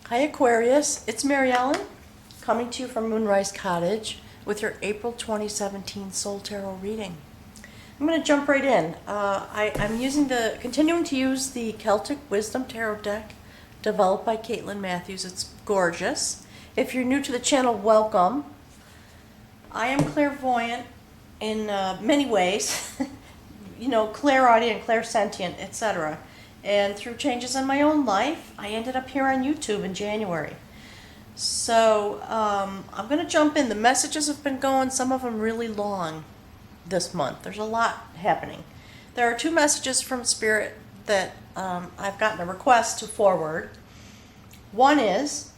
Hi Aquarius, it's Mary Ellen coming to you from Moonrise Cottage with your April 2017 Soul Tarot reading. I'm going to jump right in. I'm continuing to use the Celtic Wisdom Tarot deck developed by Caitlin Matthews. It's gorgeous. If you're new to the channel, welcome. I am clairvoyant in many ways, clairaudient, clairsentient, etc. And through changes in my own life, I ended up here on YouTube in January. So I'm going to jump in. The messages have been going, some of them really long this month. There's a lot happening. There are two messages from Spirit that I've gotten a request to forward. One is,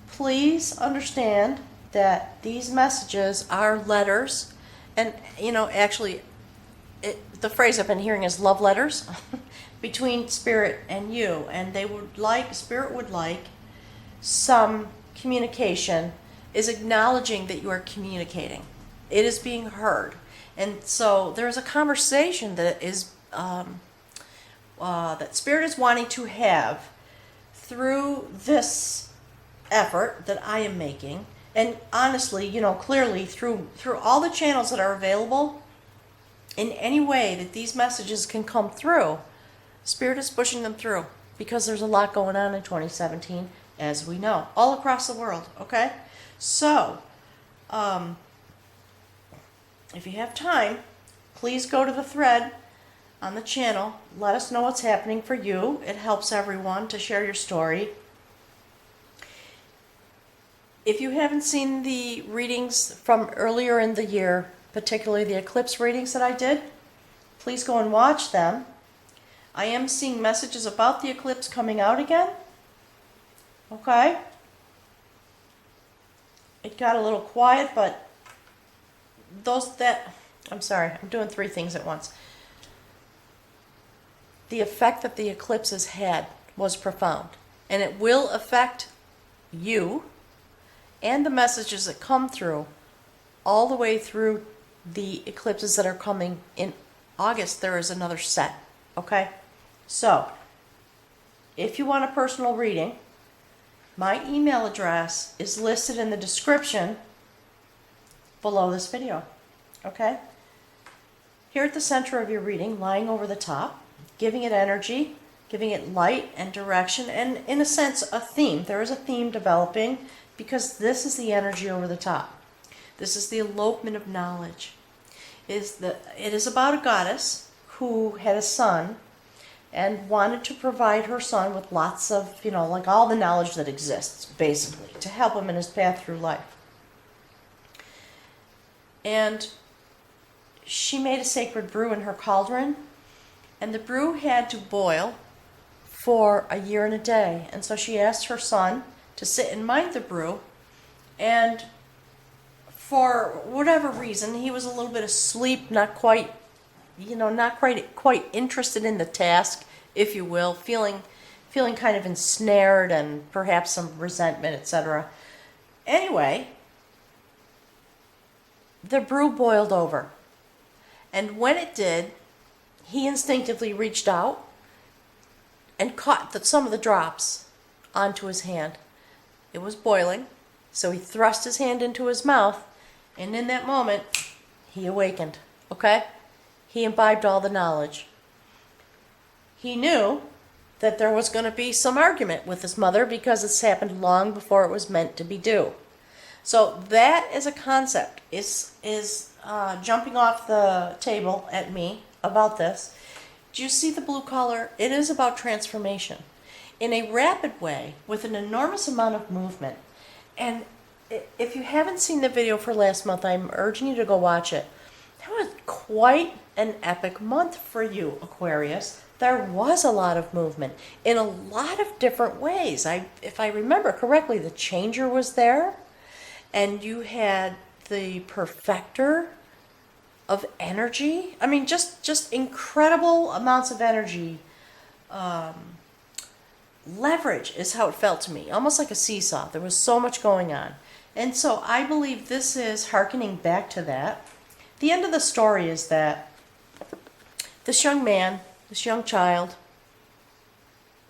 please understand that these messages are letters. And, actually, the phrase I've been hearing is love letters between Spirit and you. And Spirit would like some communication, is acknowledging that you are communicating. It is being heard. And so there's a conversation that is that Spirit is wanting to have through this effort that I am making. And honestly, clearly through all the channels that are available, in any way that these messages can come through, Spirit is pushing them through because there's a lot going on in 2017, as we know, all across the world, okay? So, if you have time, please go to the thread on the channel. Let us know what's happening for you. It helps everyone to share your story. If you haven't seen the readings from earlier in the year, particularly the eclipse readings that I did, please go and watch them. I am seeing messages about the eclipse coming out again. Okay? It got a little quiet, but I'm sorry, I'm doing three things at once. The effect that the eclipse has had was profound, and it will affect you and the messages that come through all the way through the eclipses that are coming in August. There is another set, okay? So, if you want a personal reading, my email address is listed in the description below this video, okay? Here at the center of your reading, lying over the top, giving it energy, giving it light and direction, and in a sense, a theme. There is a theme developing because this is the energy over the top. This is the elopement of knowledge. It is about a goddess who had a son and wanted to provide her son with lots of, all the knowledge that exists, basically, to help him in his path through life. And she made a sacred brew in her cauldron, and the brew had to boil for a year and a day. And so she asked her son to sit and mind the brew, and for whatever reason, he was a little bit asleep, not quite interested in the task, if you will, feeling kind of ensnared and perhaps some resentment, etc. Anyway, the brew boiled over. And when it did, he instinctively reached out and caught some of the drops onto his hand. It was boiling, so he thrust his hand into his mouth, and in that moment, he awakened, okay? He imbibed all the knowledge. He knew that there was going to be some argument with his mother because this happened long before it was meant to be due. So that is a concept, is jumping off the table at me about this. Do you see the blue color? It is about transformation in a rapid way with an enormous amount of movement. And if you haven't seen the video for last month, I'm urging you to go watch it. That was quite an epic month for you, Aquarius. There was a lot of movement in a lot of different ways. If I remember correctly, the changer was there, and you had the perfecter of energy. I mean, just incredible amounts of energy. Leverage is how it felt to me, almost like a seesaw. There was so much going on. And so I believe this is hearkening back to that. The end of the story is that this young man, this young child,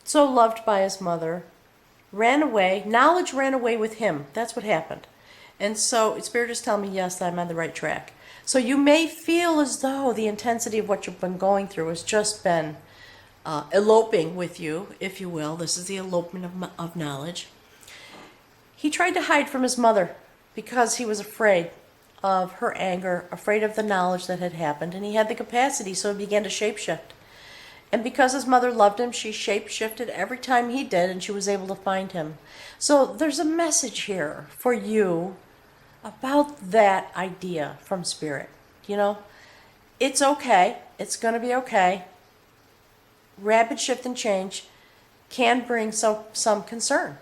so loved by his mother, ran away. Knowledge ran away with him. That's what happened. And so Spirit is telling me, yes, I'm on the right track. So you may feel as though the intensity of what you've been going through has just been eloping with you, if you will. This is the elopement of knowledge. He tried to hide from his mother because he was afraid of her anger, afraid of the knowledge that had happened, and he had the capacity, so he began to shapeshift. And because his mother loved him, she shapeshifted every time he did, and she was able to find him. So there's a message here for you about that idea from Spirit. You know, it's okay. It's going to be okay. Rapid shift and change can bring some concern.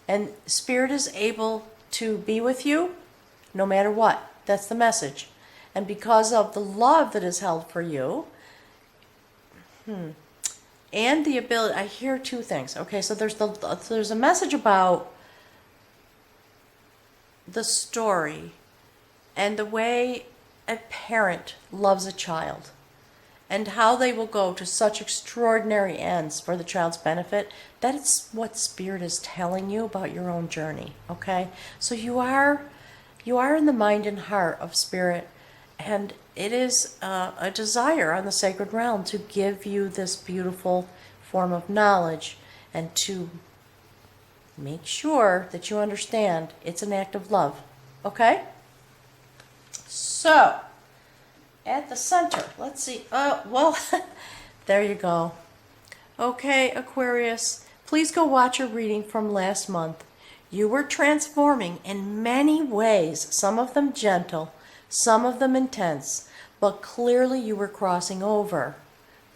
And Spirit is able to be with you no matter what. That's the message. And because of the love that is held for you, and the ability, I hear two things. Okay, so there's a message about the story and the way a parent loves a child and how they will go to such extraordinary ends for the child's benefit. That's what Spirit is telling you about your own journey. Okay, so you are in the mind and heart of Spirit, and it is a desire on the sacred realm to give you this beautiful form of knowledge and to make sure that you understand it's an act of love. Okay? So, at the center, let's see. Well, there you go. Okay, Aquarius, please go watch your reading from last month. You were transforming in many ways, some of them gentle, some of them intense, but clearly you were crossing over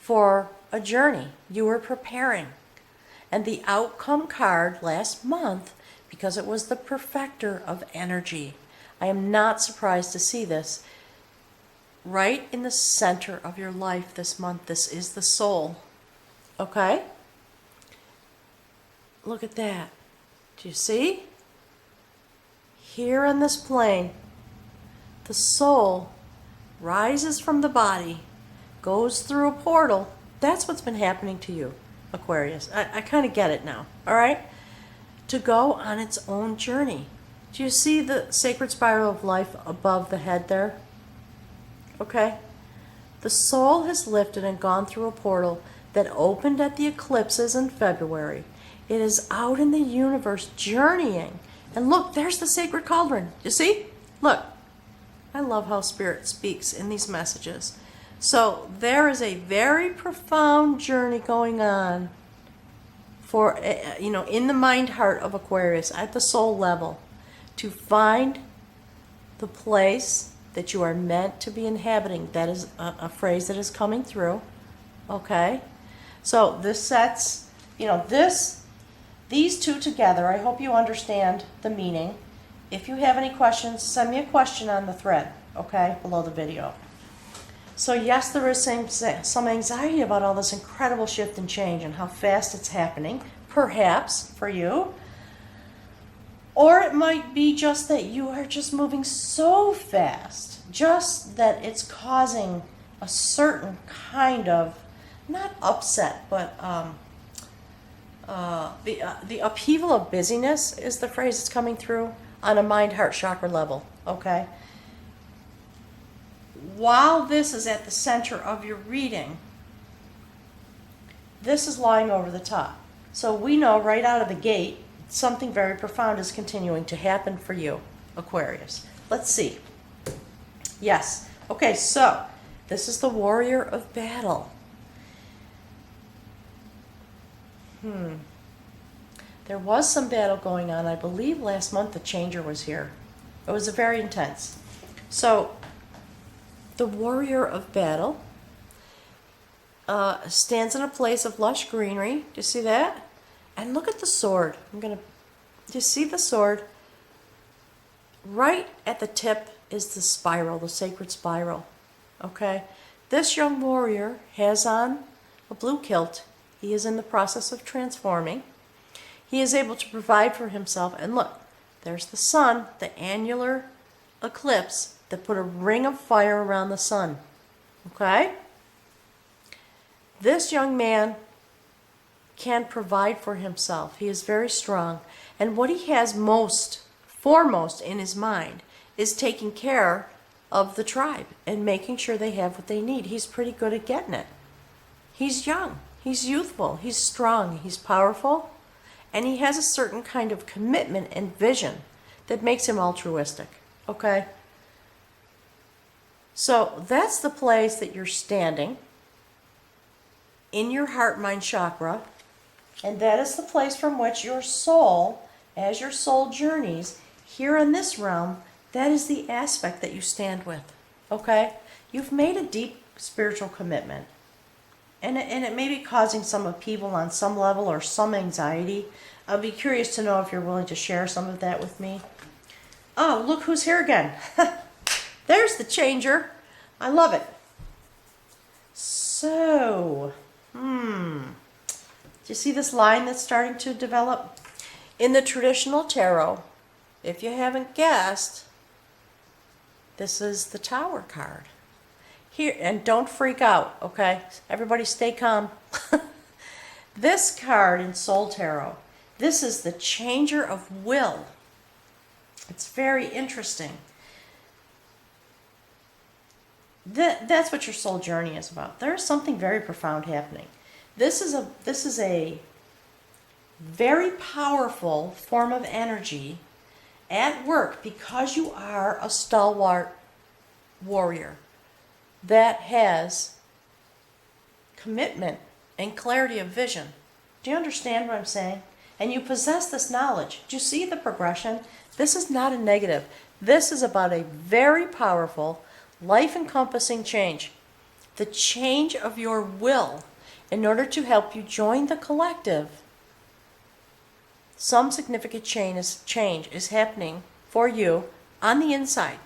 for a journey. You were preparing. And the outcome card last month, because it was the perfecter of energy, I am not surprised to see this. Right in the center of your life this month, this is the soul. Okay? Look at that. Do you see? Here on this plane, the soul rises from the body, goes through a portal. That's what's been happening to you, Aquarius. I kind of get it now, all right? To go on its own journey. Do you see the sacred spiral of life above the head there? Okay? The soul has lifted and gone through a portal that opened at the eclipses in February. It is out in the universe journeying. And look, there's the sacred cauldron. You see? Look. I love how Spirit speaks in these messages. So there is a very profound journey going on for, in the mind heart of Aquarius at the soul level to find the place that you are meant to be inhabiting. That is a phrase that is coming through. Okay? So this sets, these two together. I hope you understand the meaning. If you have any questions, send me a question on the thread, okay, below the video. So yes, there is some anxiety about all this incredible shift and change and how fast it's happening, perhaps for you. Or it might be just that you are just moving so fast, just that it's causing a certain kind of, not upset, but the upheaval of busyness is the phrase that's coming through on a mind-heart chakra level, okay? While this is at the center of your reading, this is lying over the top. So we know right out of the gate, something very profound is continuing to happen for you, Aquarius. Let's see. Yes. Okay, so this is the warrior of battle. There was some battle going on. I believe last month the changer was here. It was very intense. So the warrior of battle stands in a place of lush greenery. Do you see that? And look at the sword. Do you see the sword? Right at the tip is the spiral, the sacred spiral. Okay? This young warrior has on a blue kilt. He is in the process of transforming. He is able to provide for himself. And look, there's the sun, the annular eclipse that put a ring of fire around the sun. Okay? This young man can provide for himself. He is very strong. And what he has foremost in his mind is taking care of the tribe and making sure they have what they need. He's pretty good at getting it. He's young, he's youthful, he's strong, he's powerful, and he has a certain kind of commitment and vision that makes him altruistic, okay? So that's the place that you're standing in your heart-mind chakra, and that is the place from which your soul, as your soul journeys here in this realm, that is the aspect that you stand with, okay? You've made a deep spiritual commitment, and it may be causing some upheaval on some level or some anxiety. I'll be curious to know if you're willing to share some of that with me. Oh, look who's here again. There's the changer. I love it. So, do you see this line that's starting to develop? In the traditional tarot, if you haven't guessed, this is the Tower card. Here, and don't freak out, okay? Everybody stay calm. This card in Soul Tarot, this is the changer of will. It's very interesting. That's what your soul journey is about. There's something very profound happening. This is a very powerful form of energy at work because you are a stalwart warrior that has commitment and clarity of vision. Do you understand what I'm saying? And you possess this knowledge. Do you see the progression? This is not a negative. This is about a very powerful, life-encompassing change. The change of your will in order to help you join the collective. Some significant change is happening for you on the inside.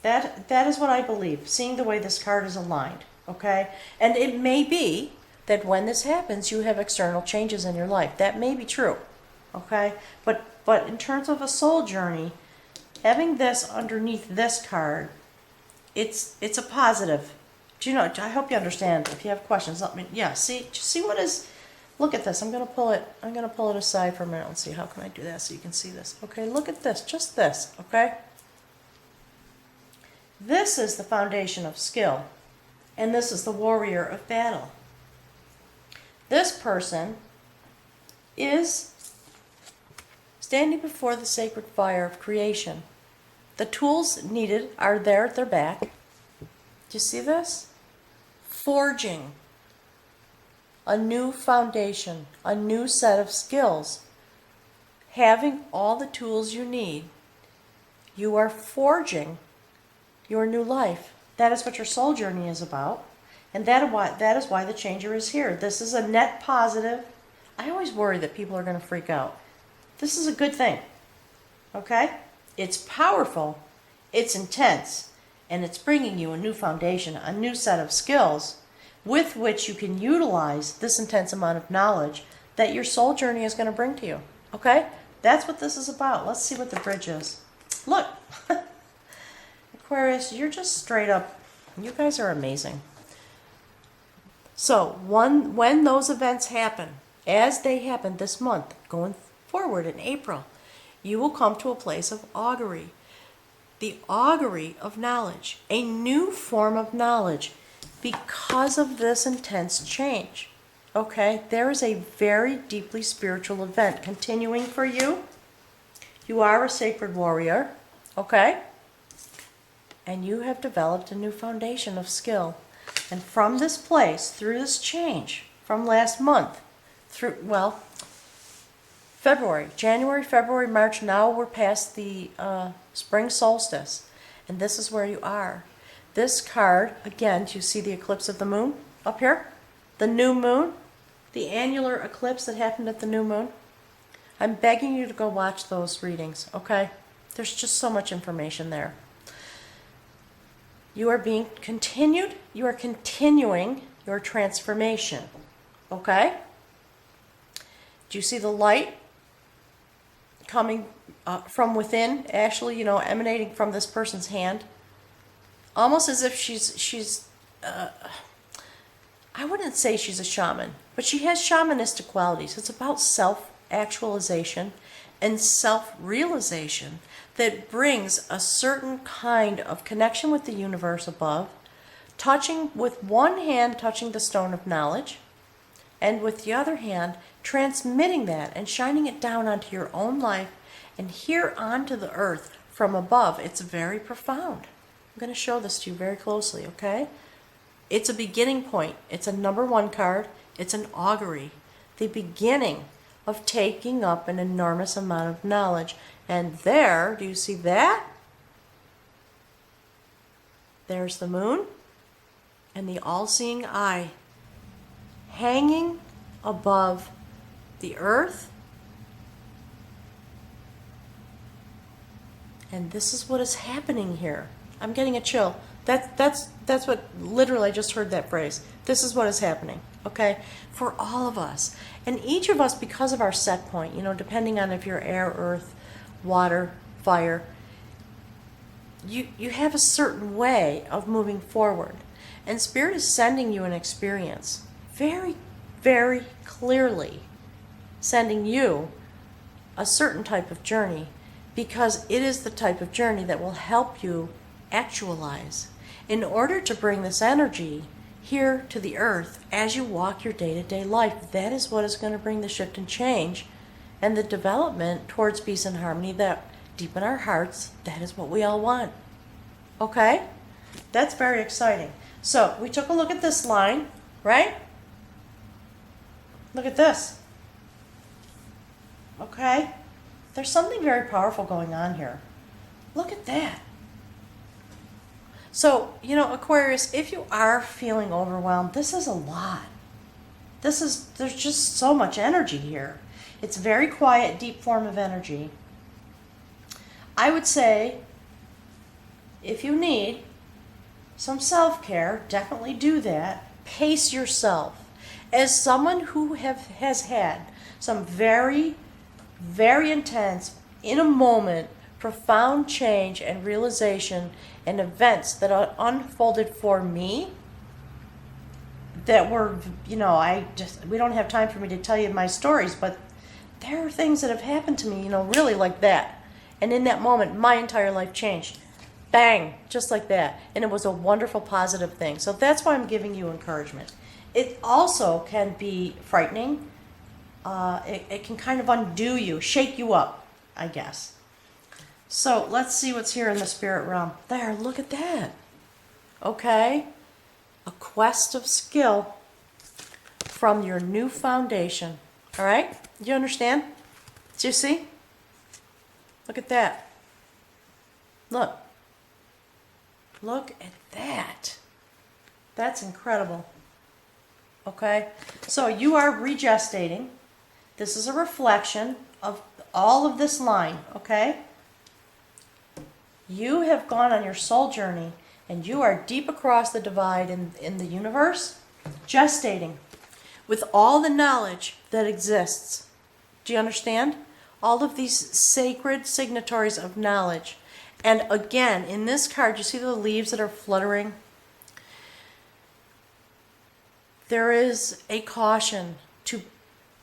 That is what I believe, seeing the way this card is aligned, okay? And it may be that when this happens, you have external changes in your life. That may be true, okay? But in terms of a soul journey, having this underneath this card, it's a positive. Do you know? I hope you understand. If you have questions, let me. Yeah. See what is. Look at this. I'm gonna pull it aside for a minute. Let's see. How can I do that so you can see this? Okay. Look at this. Just this. Okay. This is the foundation of skill, and this is the warrior of battle. This person is standing before the sacred fire of creation. The tools needed are there at their back. Do you see this? Forging a new foundation, a new set of skills. Having all the tools you need, you are forging your new life. That is what your soul journey is about. And that is why the changer is here. This is a net positive. I always worry that people are going to freak out. This is a good thing. Okay? It's powerful, it's intense, and it's bringing you a new foundation, a new set of skills with which you can utilize this intense amount of knowledge that your soul journey is going to bring to you. Okay? That's what this is about. Let's see what the bridge is. Look! Aquarius, you're just straight up, you guys are amazing. So, when those events happen, as they happen this month, going forward in April, you will come to a place of augury. The augury of knowledge, a new form of knowledge because of this intense change. Okay, there is a very deeply spiritual event continuing for you. You are a sacred warrior, okay? And you have developed a new foundation of skill. And from this place, through this change, from last month, through, well, February, January, February, March, now we're past the spring solstice. And this is where you are. This card, again, do you see the eclipse of the moon up here? The new moon, the annular eclipse that happened at the new moon. I'm begging you to go watch those readings, okay? There's just so much information there. You are being continued, you are continuing your transformation, okay? Do you see the light coming from within, actually, emanating from this person's hand? Almost as if she's I wouldn't say she's a shaman, but she has shamanistic qualities. It's about self-actualization and self-realization that brings a certain kind of connection with the universe above, touching with one hand, touching the stone of knowledge, and with the other hand, transmitting that and shining it down onto your own life and here onto the earth from above. It's very profound. I'm going to show this to you very closely, okay? It's a beginning point. It's a number 1 card. It's an augury. The beginning of taking up an enormous amount of knowledge. And there, do you see that? There's the moon and the all-seeing eye hanging above the earth. And this is what is happening here. I'm getting a chill. That's what, literally, I just heard that phrase. This is what is happening, okay? For all of us. And each of us, because of our set point, depending on if you're air, earth, water, fire, you have a certain way of moving forward. And Spirit is sending you an experience very, very clearly, sending you a certain type of journey, because it is the type of journey that will help you actualize in order to bring this energy here to the earth as you walk your day-to-day life. That is what is going to bring the shift and change and the development towards peace and harmony that deep in our hearts, that is what we all want. Okay? That's very exciting. So we took a look at this line, right? Look at this. Okay? There's something very powerful going on here. Look at that. So, Aquarius, if you are feeling overwhelmed, this is a lot. There's just so much energy here. It's a very quiet, deep form of energy. I would say, if you need some self-care, definitely do that. Pace yourself. As someone who has had some very, very intense, in a moment, profound change and realization and events that unfolded for me that were, we don't have time for me to tell you my stories, but there are things that have happened to me, really like that. And in that moment, my entire life changed. Bang, just like that. And it was a wonderful, positive thing. So that's why I'm giving you encouragement. It also can be frightening. It can kind of undo you, shake you up, I guess. So let's see what's here in the spirit realm. There, look at that. Okay. A quest of skill from your new foundation. All right? You understand? Do you see? Look at that. Look. Look at that. That's incredible. Okay? So you are regestating. This is a reflection of all of this line, okay? You have gone on your soul journey, and you are deep across the divide in the universe, gestating with all the knowledge that exists. Do you understand? All of these sacred signatories of knowledge. And again, in this card, you see the leaves that are fluttering? There is a caution to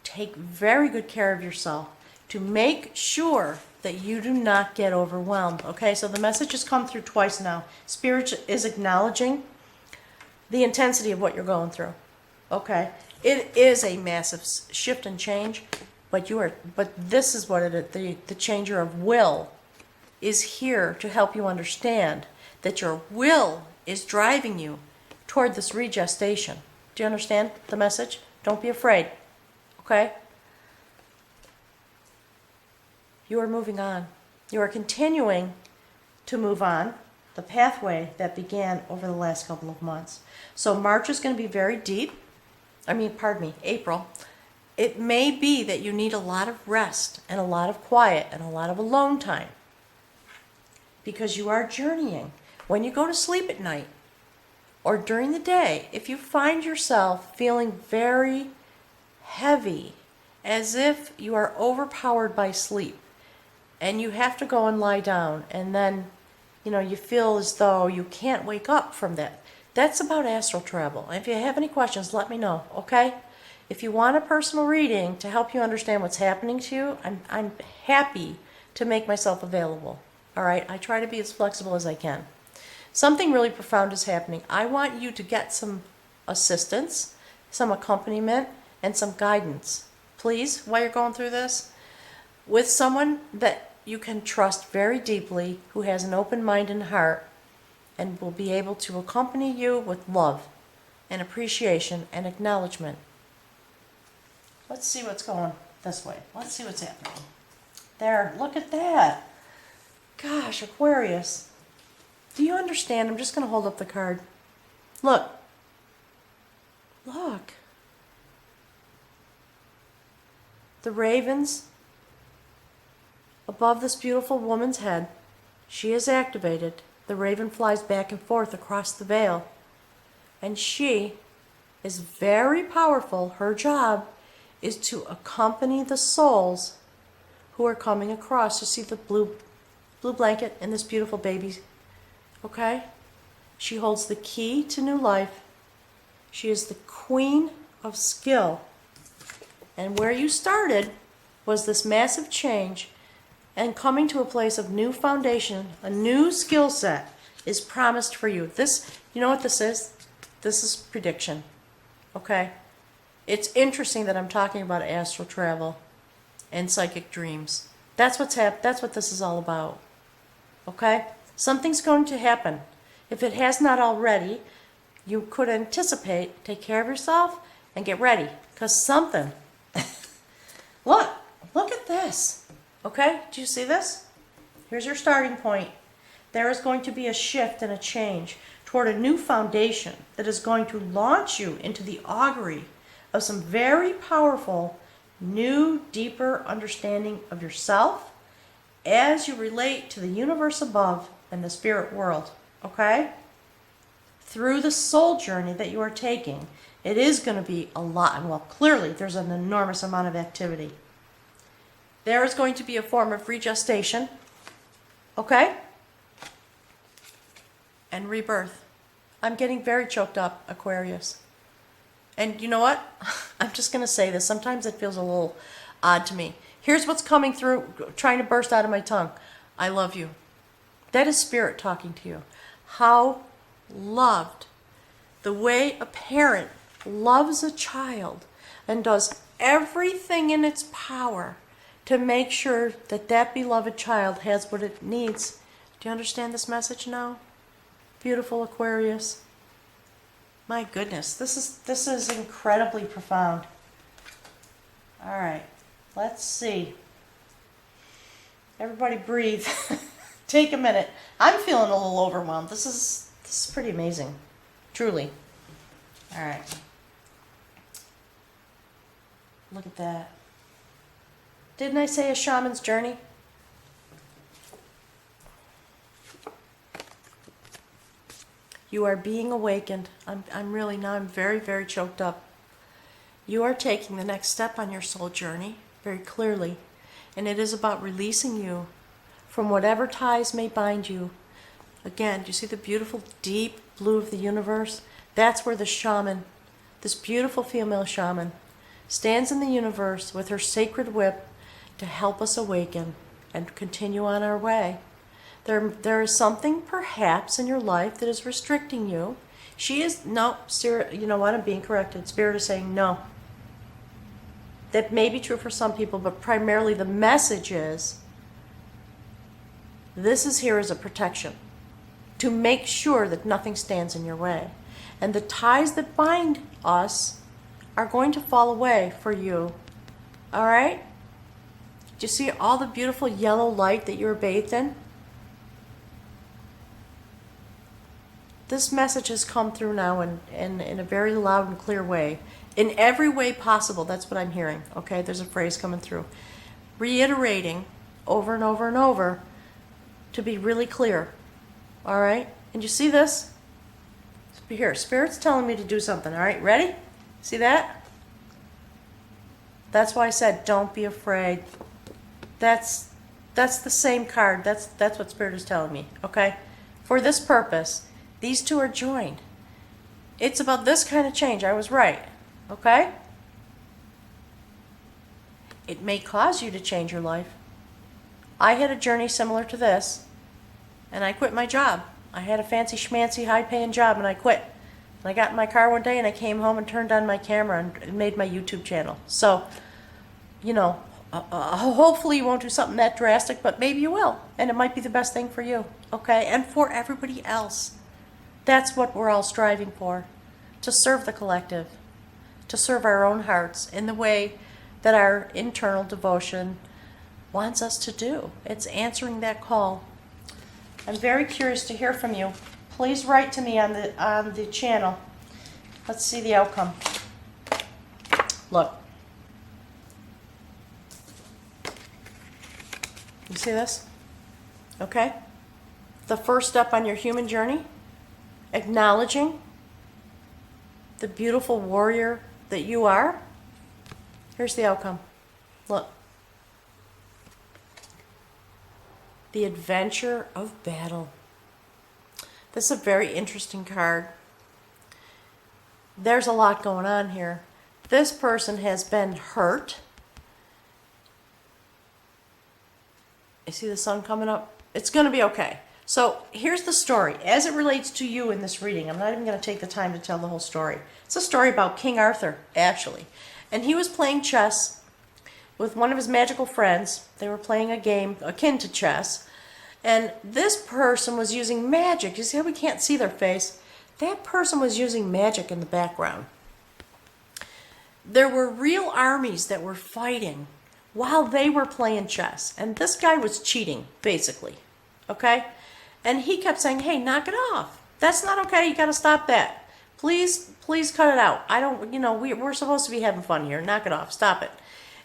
take very good care of yourself, to make sure that you do not get overwhelmed. Okay, so the message has come through twice now. Spirit is acknowledging the intensity of what you're going through. Okay, it is a massive shift and change, but this is what it is. The changer of will is here to help you understand that your will is driving you toward this regestation. Do you understand the message? Don't be afraid. Okay? You are moving on. You are continuing to move on the pathway that began over the last couple of months. So March is going to be very deep. April. It may be that you need a lot of rest and a lot of quiet and a lot of alone time because you are journeying. When you go to sleep at night or during the day, if you find yourself feeling very heavy, as if you are overpowered by sleep, and you have to go and lie down, and then, you feel as though you can't wake up from that. That's about astral travel. If you have any questions, let me know, okay? If you want a personal reading to help you understand what's happening to you, I'm happy to make myself available. All right? I try to be as flexible as I can. Something really profound is happening. I want you to get some assistance, some accompaniment, and some guidance. Please, while you're going through this, with someone that you can trust very deeply, who has an open mind and heart, and will be able to accompany you with love and appreciation and acknowledgement. Let's see what's going this way. Let's see what's happening. There, look at that. Gosh, Aquarius. Do you understand? I'm just going to hold up the card. Look. Look. The ravens above this beautiful woman's head. She is activated. The raven flies back and forth across the veil. And she is very powerful. Her job is to accompany the souls who are coming across. You see the blue blanket and this beautiful baby. Okay? She holds the key to new life. She is the queen of skill. And where you started was this massive change, and coming to a place of new foundation, a new skill set is promised for you. This, you know what this is? This is prediction. Okay? It's interesting that I'm talking about astral travel and psychic dreams. That's what's that's what this is all about. Okay? Something's going to happen. If it has not already, you could anticipate, take care of yourself, and get ready. Because something... Look at this. Okay? Do you see this? Here's your starting point. There is going to be a shift and a change toward a new foundation that is going to launch you into the augury of some very powerful, new, deeper understanding of yourself as you relate to the universe above and the spirit world. Okay? Through the soul journey that you are taking, it is going to be a lot. Well, clearly, there's an enormous amount of activity. There is going to be a form of regestation, okay? And rebirth. I'm getting very choked up, Aquarius. And you know what? I'm just going to say this. Sometimes it feels a little odd to me. Here's what's coming through, trying to burst out of my tongue. I love you. That is spirit talking to you. How loved. The way a parent loves a child and does everything in its power to make sure that that beloved child has what it needs. Do you understand this message now? Beautiful Aquarius. My goodness, this is incredibly profound. All right, let's see. Everybody breathe. Take a minute. I'm feeling a little overwhelmed. This is pretty amazing. Truly. All right. Look at that. Didn't I say a shaman's journey? You are being awakened. I'm really, now I'm very, very choked up. You are taking the next step on your soul journey very clearly. And it is about releasing you from whatever ties may bind you. Again, do you see the beautiful deep blue of the universe? That's where the shaman, this beautiful female shaman, stands in the universe with her sacred whip to help us awaken and continue on our way. There is something perhaps in your life that is restricting you. She is, no, Spirit, you know what, I'm being corrected. Spirit is saying no. That may be true for some people, but primarily the message is, this is here as a protection to make sure that nothing stands in your way. And the ties that bind us are going to fall away for you. All right? Do you see all the beautiful yellow light that you're bathed in? This message has come through now in a very loud and clear way. In every way possible, that's what I'm hearing. Okay, there's a phrase coming through. Reiterating over and over and over to be really clear. All right? And you see this? Here, Spirit's telling me to do something. All right, ready? See that? That's why I said don't be afraid. That's the same card. That's what Spirit is telling me. Okay? For this purpose, these two are joined. It's about this kind of change. I was right. Okay? It may cause you to change your life. I had a journey similar to this, and I quit my job. I had a fancy schmancy high-paying job, and I quit. And I got in my car one day, and I came home and turned on my camera and made my YouTube channel. So, you know, hopefully you won't do something that drastic, but maybe you will. And it might be the best thing for you, okay? And for everybody else. That's what we're all striving for. To serve the collective. To serve our own hearts in the way that our internal devotion wants us to do. It's answering that call. I'm very curious to hear from you. Please write to me on the channel. Let's see the outcome. Look. You see this? Okay? The first step on your human journey, acknowledging the beautiful warrior that you are. Here's the outcome. Look. The adventure of battle. This is a very interesting card. There's a lot going on here. This person has been hurt. You see the sun coming up? It's going to be okay. So here's the story as it relates to you in this reading. I'm not even going to take the time to tell the whole story. It's a story about King Arthur, actually. And he was playing chess with one of his magical friends. They were playing a game akin to chess. And this person was using magic. You see how we can't see their face? That person was using magic in the background. There were real armies that were fighting while they were playing chess. And this guy was cheating, basically. Okay? And he kept saying, hey, knock it off. That's not okay. You got to stop that. Please cut it out. I don't, we're supposed to be having fun here. Knock it off. Stop it.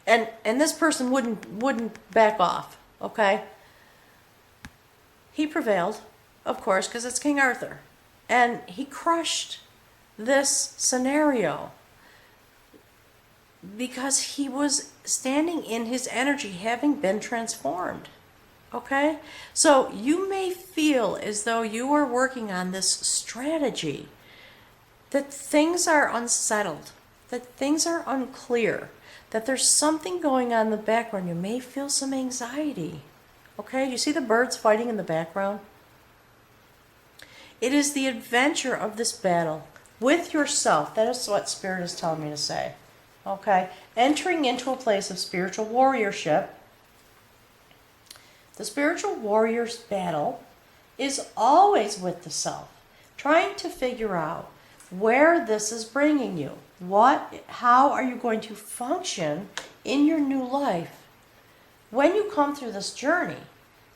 And this person wouldn't back off. Okay? He prevailed, of course, because it's King Arthur. And he crushed this scenario because he was standing in his energy, having been transformed. Okay? So you may feel as though you are working on this strategy, that things are unsettled, that things are unclear, that there's something going on in the background. You may feel some anxiety. Okay, you see the birds fighting in the background? It is the adventure of this battle with yourself. That is what Spirit is telling me to say. Okay, entering into a place of spiritual warriorship. The spiritual warrior's battle is always with the self, trying to figure out where this is bringing you. How are you going to function in your new life? When you come through this journey,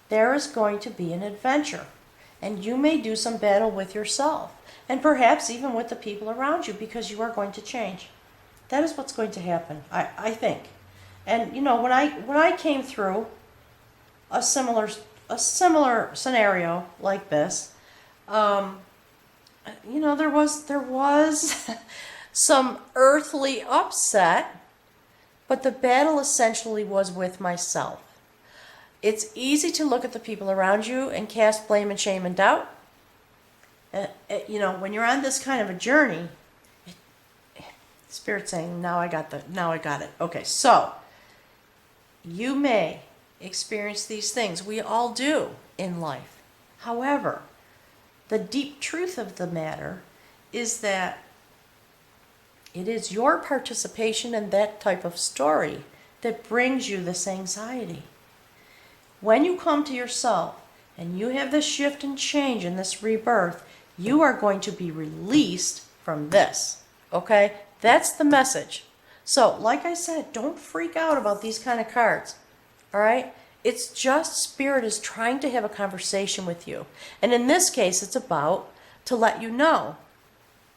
there is going to be an adventure. And you may do some battle with yourself. And perhaps even with the people around you, because you are going to change. That is what's going to happen, I think. And when I came through a similar scenario like this, there was some earthly upset, but the battle essentially was with myself. It's easy to look at the people around you and cast blame and shame and doubt. When you're on this kind of a journey, Spirit's saying, now I got it. Okay, so you may experience these things. We all do in life. However, the deep truth of the matter is that it is your participation in that type of story that brings you this anxiety. When you come to yourself and you have this shift and change and this rebirth, you are going to be released from this. Okay? That's the message. So, like I said, don't freak out about these kind of cards. All right? It's just Spirit is trying to have a conversation with you. And in this case, it's about to let you know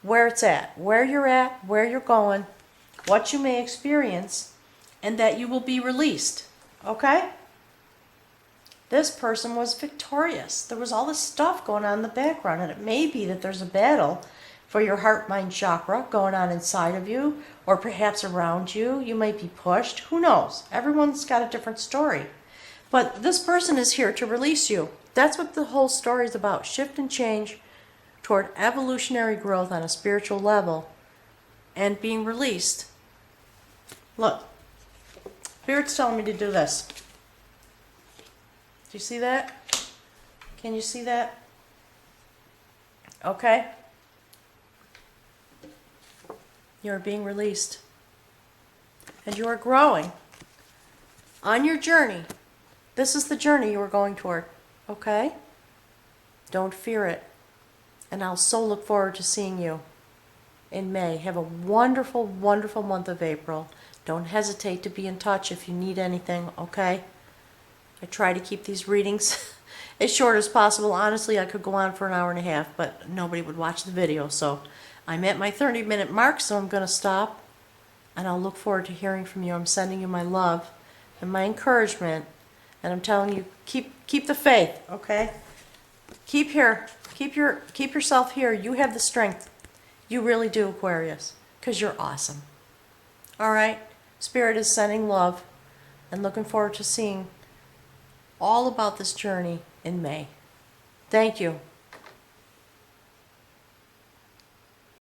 where it's at, where you're going, what you may experience, and that you will be released. Okay? This person was victorious. There was all this stuff going on in the background, and it may be that there's a battle for your heart-mind chakra going on inside of you, or perhaps around you. You might be pushed. Who knows? Everyone's got a different story. But this person is here to release you. That's what the whole story is about. Shift and change, toward evolutionary growth on a spiritual level and being released. Look, Spirit's telling me to do this. Do you see that? Can you see that? Okay. You're being released. And you are growing on your journey. This is the journey you are going toward. Okay? Don't fear it. And I'll so look forward to seeing you in May. Have a wonderful, wonderful month of April. Don't hesitate to be in touch if you need anything, okay? I try to keep these readings as short as possible. Honestly, I could go on for an hour and a half, but nobody would watch the video. So I'm at my 30-minute mark, so I'm going to stop. And I'll look forward to hearing from you. I'm sending you my love and my encouragement. And I'm telling you, keep the faith, okay? Keep here. Keep yourself here. You have the strength. You really do, Aquarius, because you're awesome. All right? Spirit is sending love and looking forward to seeing all about this journey in May. Thank you.